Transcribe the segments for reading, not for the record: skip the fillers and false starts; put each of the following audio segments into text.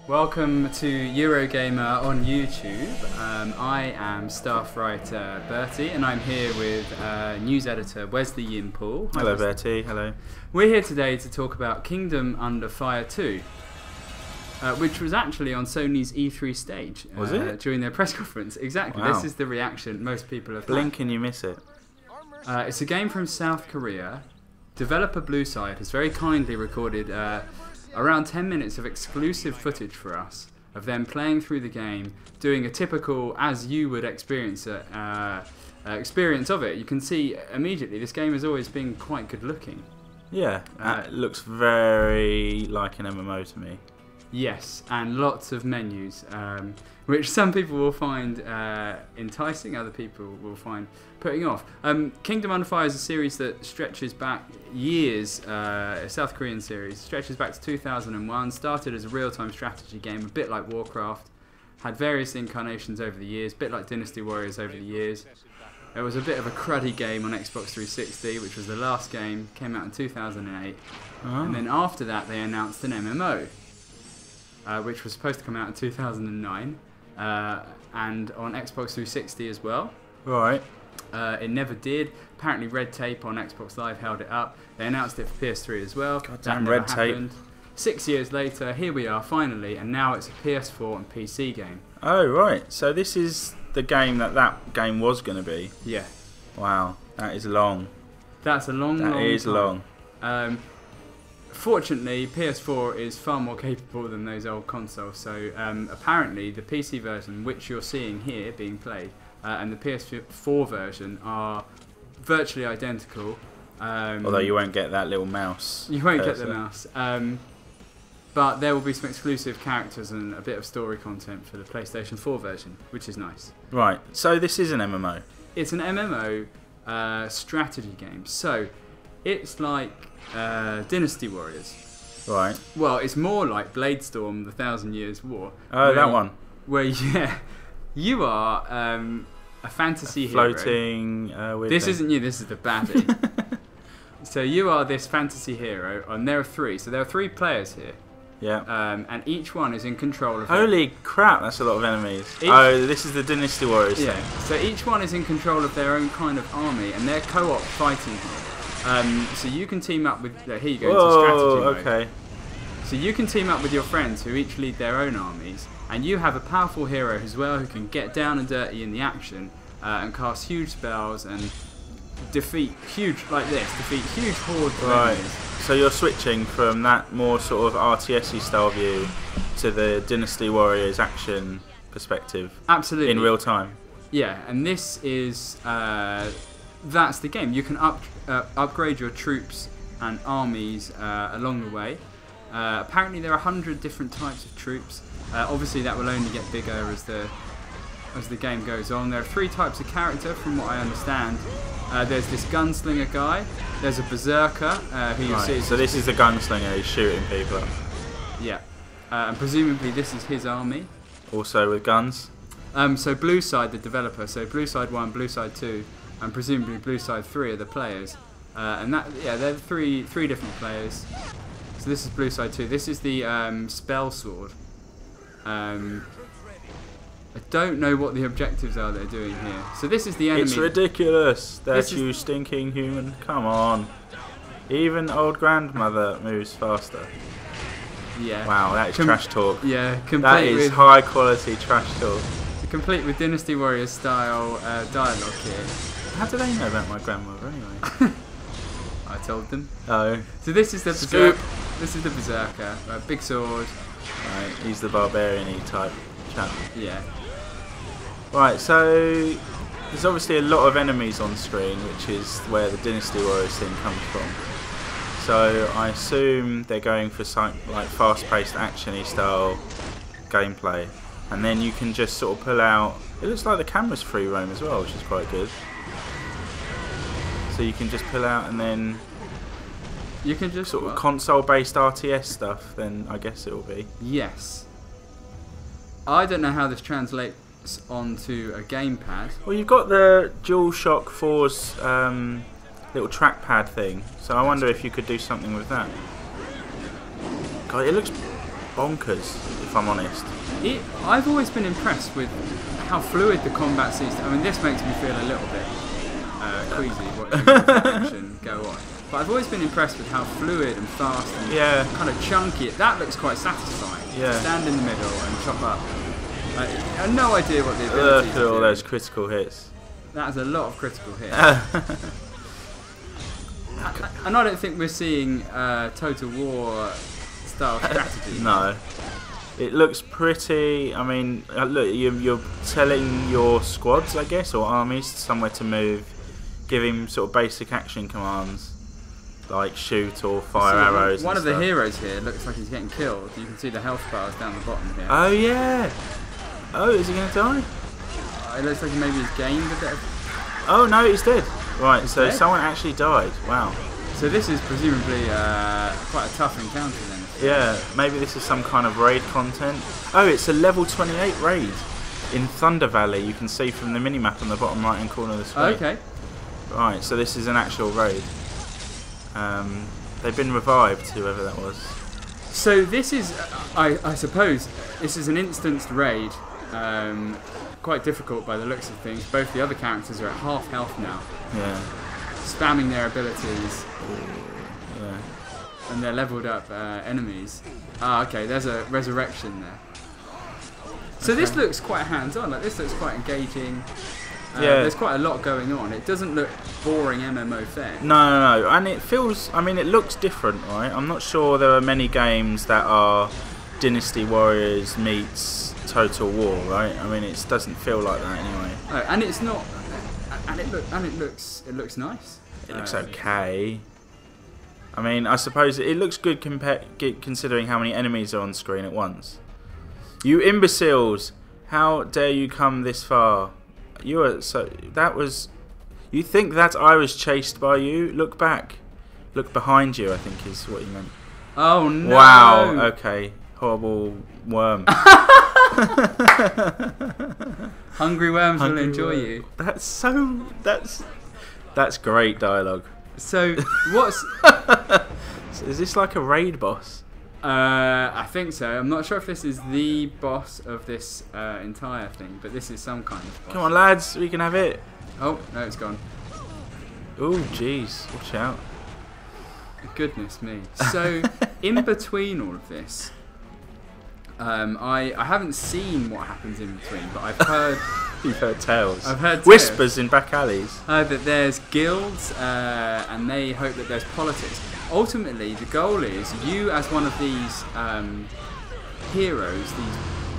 Welcome to Eurogamer on YouTube. I am staff writer Bertie, and I'm here with news editor Wesley Yimpole. Hello Bertie, hello. We're here today to talk about Kingdom Under Fire 2, which was actually on Sony's E3 stage. Was it? During their press conference. Exactly, wow. This is the reaction most people have Blink and you miss it. It's a game from South Korea. Developer Blueside has very kindly recorded around 10 minutes of exclusive footage for us of them playing through the game, doing a typical, as you would experience it, experience of it. You can see immediately this game has always been quite good looking. Yeah, it looks very like an MMO to me. Yes, and lots of menus, which some people will find enticing, other people will find putting off. Kingdom Under Fire is a series that stretches back years, a South Korean series, stretches back to 2001, started as a real-time strategy game, a bit like Warcraft, had various incarnations over the years, a bit like Dynasty Warriors over the years. It was a bit of a cruddy game on Xbox 360, which was the last game, came out in 2008, and then after that they announced an MMO. Which was supposed to come out in 2009, and on Xbox 360 as well. Right. It never did. Apparently Red Tape on Xbox Live held it up. They announced it for PS3 as well. Goddamn Red Tape. 6 years later, here we are finally, and now it's a PS4 and PC game. Oh, right. So this is the game that game was going to be? Yeah. Wow, that is long. That's a long That is time. long. Fortunately, PS4 is far more capable than those old consoles, so apparently the PC version, which you're seeing here being played, and the PS4 version are virtually identical. Although you won't get that little mouse. You won't get the mouse. But there will be some exclusive characters and a bit of story content for the PlayStation 4 version, which is nice. Right, so this is an MMO. It's an MMO strategy game, so it's like Dynasty Warriors. Right. Well, it's more like Bladestorm, the Thousand Years' War. Oh, that one. Where, yeah, you are a fantasy floating, hero. With this isn't you, this is the baddie. So you are this fantasy hero, and there are three. So there are three players here. Yeah. And each one is in control of... Holy crap, that's a lot of enemies. This is the Dynasty Warriors thing. So each one is in control of their own kind of army, and they're co-op fighting here. So you can team up with... here you go, into strategy mode. Okay. So you can team up with your friends who each lead their own armies, and you have a powerful hero as well who can get down and dirty in the action and cast huge spells and defeat huge hordes of enemies. So you're switching from that more sort of RTS-y style view to the Dynasty Warriors action perspective. Absolutely. In real time. Yeah, and this is... that's the game. You can upgrade your troops and armies along the way. Apparently there are 100 different types of troops. Obviously that will only get bigger as the game goes on. There are 3 types of character from what I understand. There's this gunslinger guy, there's a berserker who you see. So this is the gunslinger, he's shooting people. Yeah, and presumably this is his army. Also with guns? So Blueside, the developer, so Blueside 1, Blueside 2, and presumably Blueside 3 are the players. And they're three different players. So this is Blueside 2. This is the spell sword. I don't know what the objectives are they're doing here. So this is the enemy. It's ridiculous that you stinking human. Come on. Even old grandmother moves faster. Yeah. Wow, that is trash talk. Yeah, complete. That is high quality trash talk. Complete with Dynasty Warriors style dialogue here. How do they know about my grandmother anyway? I told them. Oh. So this is the berserker. This is the berserker. Big sword. Right, he's the barbarian-y type chap. Yeah. Right, so there's obviously a lot of enemies on screen, which is where the Dynasty Warriors thing comes from. So I assume they're going for like fast-paced, action-y style gameplay, and then you can just sort of pull out. It looks like the camera's free roam as well, which is quite good. So you can just pull out and then you can just sort of console-based RTS stuff. Then I guess it will be. Yes. I don't know how this translates onto a gamepad. Well, you've got the DualShock 4's little trackpad thing, so I wonder if you could do something with that. God, it looks bonkers, if I'm honest. I've always been impressed with how fluid the combat seems. I mean, this makes me feel a little bit queasy watching the action go on. But I've always been impressed with how fluid and fast and kind of chunky. That looks quite satisfying. Yeah. To stand in the middle and chop up. I have no idea what the abilities Look at all those critical hits. That's a lot of critical hits. And I don't think we're seeing Total War style strategy. No. It looks pretty. I mean, look, you're telling your squads, I guess, or armies somewhere to move, giving sort of basic action commands like shoot or fire arrows. One of the stuff. heroes here looks like he's getting killed. You can see the health bars down the bottom here. Oh yeah. Oh, is he going to die? It looks like maybe he's gained a bit of... Oh no, he's dead. Right, he's so dead? someone actually died. Wow. So this is presumably quite a tough encounter then. Yeah, maybe this is some kind of raid content. Oh, it's a level 28 raid in Thunder Valley. You can see from the minimap on the bottom right hand corner of the screen. Okay. Right, so this is an actual raid. They've been revived, whoever that was. So this is, I suppose, this is an instanced raid. Quite difficult by the looks of things. Both the other characters are at half health now. Yeah. Spamming their abilities. Yeah. And they're leveled up enemies. Ah, okay, there's a resurrection there. So this looks quite hands-on, like this looks quite engaging. Yeah. There's quite a lot going on. It doesn't look boring MMO fare. No, and it feels, I mean, it looks different, right? I'm not sure there are many games that are Dynasty Warriors meets Total War, right? I mean, it doesn't feel like that anyway. Oh, and it's not, and it looks nice. It looks okay. I mean, I suppose it looks good considering how many enemies are on screen at once. You imbeciles! How dare you come this far? You are so. That was. You think that I was chased by you? Look back. Look behind you, I think is what you meant. Oh no! Wow, okay. Horrible worm. Hungry worms will enjoy you. That's great dialogue. So, what's... Is this like a raid boss? I think so. I'm not sure if this is the boss of this entire thing, but this is some kind of boss. Come on, lads, we can have it. Oh, no, it's gone. Oh, jeez. Watch out. Goodness me. So, in between all of this, I haven't seen what happens in between, but I've heard... You've heard tales. I've heard whispers tales. In back alleys. That there's guilds, and they hope that there's politics. Ultimately, the goal is you, as one of these heroes,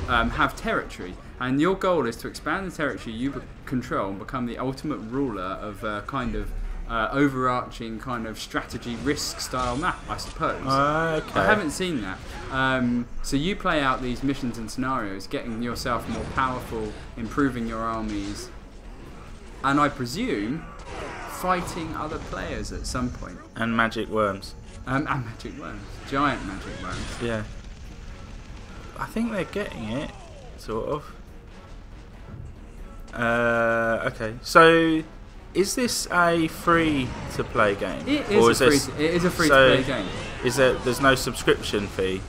have territory, and your goal is to expand the territory you control and become the ultimate ruler of a kind of overarching kind of strategy risk style map, I suppose. Okay. I haven't seen that. So you play out these missions and scenarios, getting yourself more powerful, improving your armies, and I presume fighting other players at some point. And magic worms. And magic worms. Giant magic worms. Yeah. I think they're getting it, sort of. Okay. So, is this a free-to-play game? It is a free-to-play game. There's no subscription fee?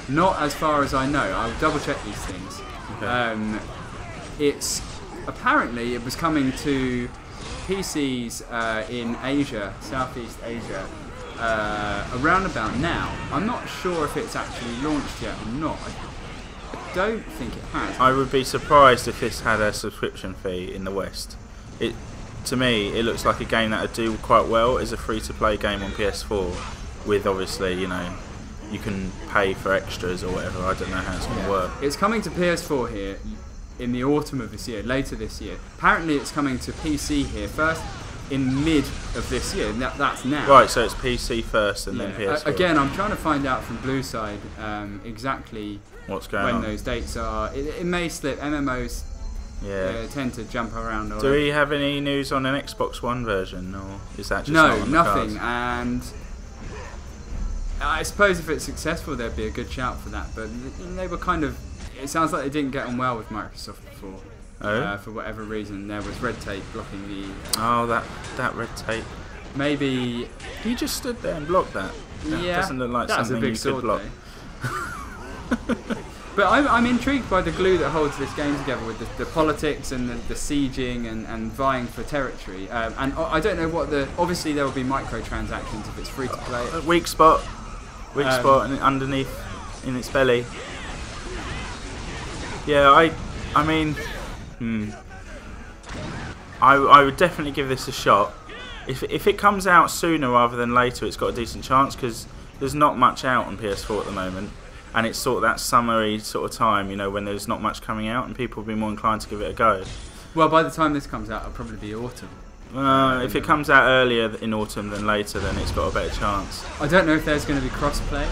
Not as far as I know. I'll double-check these things. Okay. Apparently it was coming to PCs in Asia, Southeast Asia, around about now. I'm not sure if it's actually launched yet or not. I don't think it has. I would be surprised if this had a subscription fee in the West. To me, it looks like a game that would do quite well as a free-to-play game on PS4, with obviously, you know, you can pay for extras or whatever. I don't know how it's going to work. It's coming to PS4 here in the autumn of this year, later this year. Apparently it's coming to PC here first in mid of this year, and that's now. Right, so it's PC first and then PS4. Again, I'm trying to find out from Blueside exactly what's going when on. those dates are. It may slip. MMOs tend to jump around. Do we have any news on an Xbox One version, or is that just no, not on the nothing? cards? And I suppose if it's successful, there'd be a good shout for that. But they were kind of. It sounds like they didn't get on well with Microsoft before. Oh? For whatever reason, there was red tape blocking the. Oh, that red tape. Maybe. You just stood there and blocked that. That doesn't look like something you could block. But I'm intrigued by the glue that holds this game together with the politics and the sieging and vying for territory. And I don't know what obviously there will be microtransactions if it's free to play. Weak spot and underneath in its belly. Yeah, I mean, I would definitely give this a shot. If it comes out sooner rather than later, it's got a decent chance because there's not much out on PS4 at the moment. And it's sort of that summery sort of time, you know, when there's not much coming out and people will be more inclined to give it a go. Well, by the time this comes out, it'll probably be autumn. If it comes out earlier in autumn than later, then it's got a better chance. I don't know if there's going to be cross-play.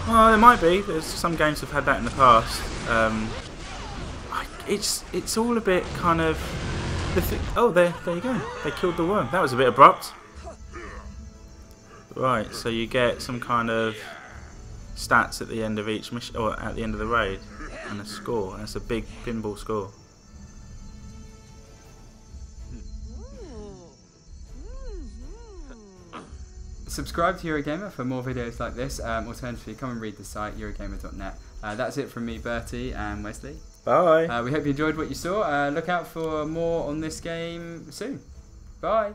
Well, there might be. There's some games have had that in the past. It's all a bit kind of... Oh, there you go. They killed the worm. That was a bit abrupt. Right, so you get some kind of stats at the end of each mission, or at the end of the raid, and a score. That's a big pinball score. Subscribe to Eurogamer for more videos like this. Alternatively, come and read the site eurogamer.net. That's it from me, Bertie, and Wesley. Bye. We hope you enjoyed what you saw. Look out for more on this game soon. Bye.